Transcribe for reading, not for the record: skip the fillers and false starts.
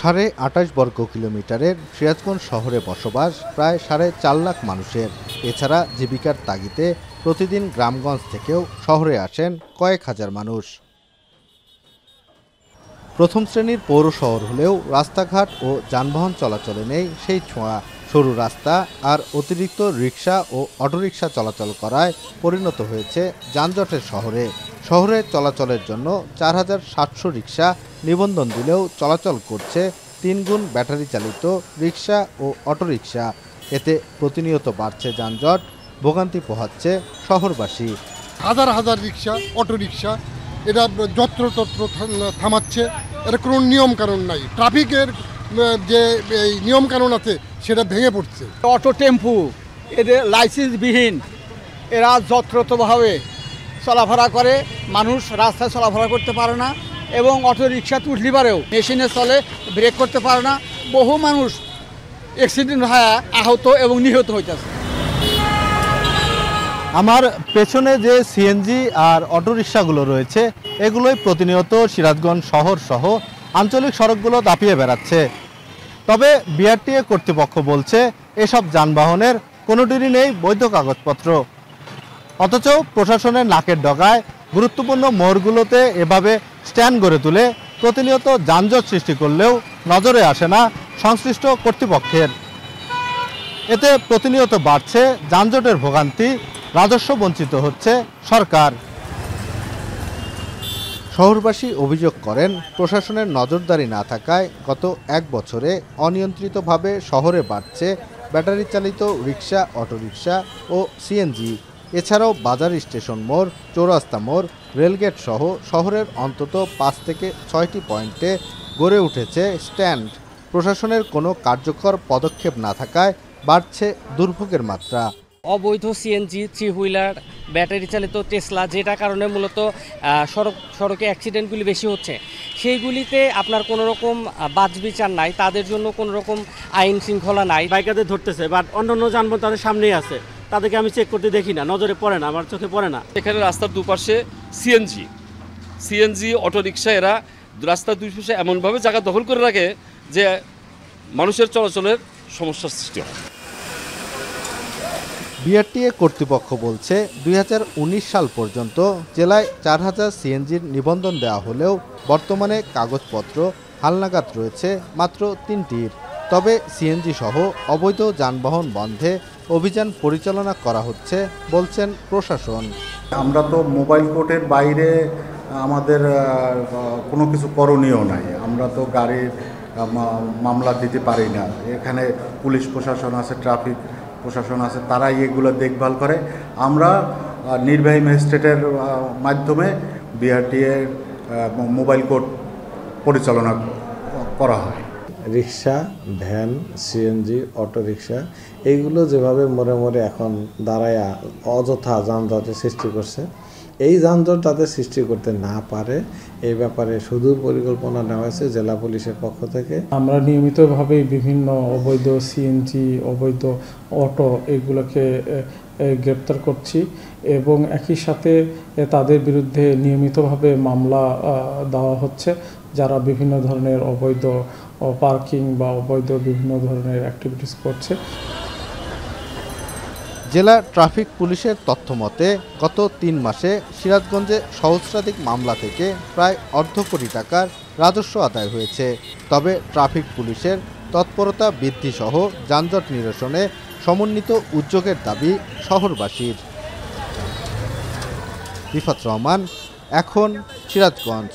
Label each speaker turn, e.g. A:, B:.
A: 28.5 বর্গ কিলোমিটারের সিরাজগঞ্জ শহরে বসবাস প্রায় 4.5 লাখ মানুষের। এছাড়া জীবিকার তাগিদে প্রতিদিন গ্রামগঞ্জ থেকেও শহরে আসেন কয়েক হাজার মানুষ। প্রথম শ্রেণীর পৌর শহর হলেও রাস্তাঘাট ও যানবাহন চলাচলে নেই সেই ছোঁয়া। সরু রাস্তা আর অতিরিক্ত রিকশা ও অটোরিকশা চলাচল করায় পরিণত হয়েছে যানজটের শহরে। শহরে চলাচলের জন্য 4700 রিকশা নিবন্ধন দিলেও চলাচল করছে 3 গুণ ব্যাটারি চালিত রিকশা ও অটোরিকশা। এতে প্রতিনিয়ত বাড়ছে যানজট, ভোগান্তি পোহাচ্ছে শহরবাসী।
B: হাজার হাজার রিকশা, অটোরিকশা এটা যত্রতত্র থামাচ্ছে, এর কোনো নিয়মকানুন নাই। ট্রাফিকের যে এই নিয়মকানুন আছে সেটা ভেঙে পড়ছে।
C: অটো টেম্পু এদের লাইসেন্সবিহীন, এরা যত্রতভাবে চলাফেরা করে, মানুষ রাস্তায় চলাফেরা করতে পারে না এবং অটো রিক্সা তুলতে পারেও মেশিনে চলে, ব্রেক করতে পারে না। বহু মানুষ অ্যাক্সিডেন্ট হয়ে আহত এবং নিহত হইতেছে।
A: আমার পেছনে যে সিএনজি আর অটোরিকশাগুলো রয়েছে এগুলোই প্রতিনিয়ত সিরাজগঞ্জ শহর সহ আঞ্চলিক সড়কগুলো দাপিয়ে বেড়াচ্ছে। তবে বিআরটিএ কর্তৃপক্ষ বলছে এসব যানবাহনের কোনোটিরই নেই বৈধ কাগজপত্র। অথচ প্রশাসনের নাকের ডগায় গুরুত্বপূর্ণ মোড়গুলোতে এভাবে স্ট্যান্ড গড়ে তুলে প্রতিনিয়ত যানজট সৃষ্টি করলেও নজরে আসে না সংশ্লিষ্ট কর্তৃপক্ষের। এতে প্রতিনিয়ত বাড়ছে যানজটের ভোগান্তি, রাজস্ব বঞ্চিত হচ্ছে সরকার। শহরবাসী অভিযোগ করেন প্রশাসনের নজরদারি না থাকায় গত 1 বছরে অনিয়ন্ত্রিতভাবে শহরে বাড়ছে ব্যাটারি চালিত রিকশা, অটোরিকশা ও সিএনজি। এছাড়াও বাজার স্টেশন মোড়, চৌরাস্তা মোড়, রেলগেট সহ শহরের অন্তত 5 থেকে 6টি পয়েন্টে গড়ে উঠেছে স্ট্যান্ড। প্রশাসনের কোনো কার্যকর পদক্ষেপ না থাকায় বাড়ছে দুর্ভোগের মাত্রা।
D: অবৈধ সিএনজি, 3 হুইলার, ব্যাটারি চালিত টেসলা, যেটা কারণে মূলত সড়কে অ্যাক্সিডেন্টগুলি বেশি হচ্ছে, সেইগুলিতে আপনার কোনো রকম বাছবিচার নাই, তাদের জন্য কোনো রকম আইন শৃঙ্খলা নাই।
E: বাইকারদের ধরতেছে, বাট অন্যান্য যানবাহন তাদের সামনেই আছে, তাদেরকে আমি চেক করতে দেখি না, নজরে পড়ে না, আমার চোখে পড়ে না।
F: এখানে রাস্তার দুপাশে সিএনজি অটোরিকশা, এরা রাস্তার দুই পাশে এমনভাবে জায়গা দখল করে রাখে যে মানুষের চলাচলের সমস্যার সৃষ্টি হয়।
A: বিআরটিএ কর্তৃপক্ষ বলছে 2019 সাল পর্যন্ত জেলায় 4000 সিএনজির নিবন্ধন দেওয়া হলেও বর্তমানে কাগজপত্র হালনাগাদ রয়েছে মাত্র 3টির। তবে সিএনজি সহ অবৈধ যানবাহন বন্ধে অভিযান পরিচালনা করা হচ্ছে বলছেন প্রশাসন।
G: আমরা তো মোবাইল কোর্টের বাইরে আমাদের কোনো কিছু করণীয় নাই, আমরা তো গাড়ির মামলা দিতে পারি না। এখানে পুলিশ প্রশাসন আছে, ট্রাফিক প্রশাসন আছে, তারাই এগুলো দেখভাল করে। আমরা নির্বাহী ম্যাজিস্ট্রেটের মাধ্যমে বিআরটিএর মোবাইল কোর্ট পরিচালনা করা হয়।
H: রিক্সা, ভ্যান, সিএনজি, অটোরিকশা এইগুলো যেভাবে মোড়ে মোড়ে এখন দাঁড়ায় অযথা যানজটের সৃষ্টি করছে, এই যানজট যাতে সৃষ্টি করতে না পারে এই ব্যাপারে সুদূর পরিকল্পনা নেওয়া হয়েছে জেলা পুলিশের পক্ষ থেকে।
I: আমরা নিয়মিতভাবে বিভিন্ন অবৈধ সিএনজি, অবৈধ অটো এগুলোকে গ্রেপ্তার করছি এবং একই সাথে তাদের বিরুদ্ধে নিয়মিতভাবে মামলা দেওয়া হচ্ছে যারা বিভিন্ন ধরনের অবৈধ পার্কিং বা অবৈধ বিভিন্ন ধরনের অ্যাক্টিভিটিস করছে।
A: জেলা ট্রাফিক পুলিশের তথ্য মতে গত 3 মাসে সিরাজগঞ্জে সহস্রাধিক মামলা থেকে প্রায় অর্ধ কোটি টাকার রাজস্ব আদায় হয়েছে। তবে ট্রাফিক পুলিশের তৎপরতা বৃদ্ধি সহ যানজট নিরসনে সমন্বিত উদ্যোগের দাবি শহরবাসীর। রিফাত রহমান, এখন সিরাজগঞ্জ।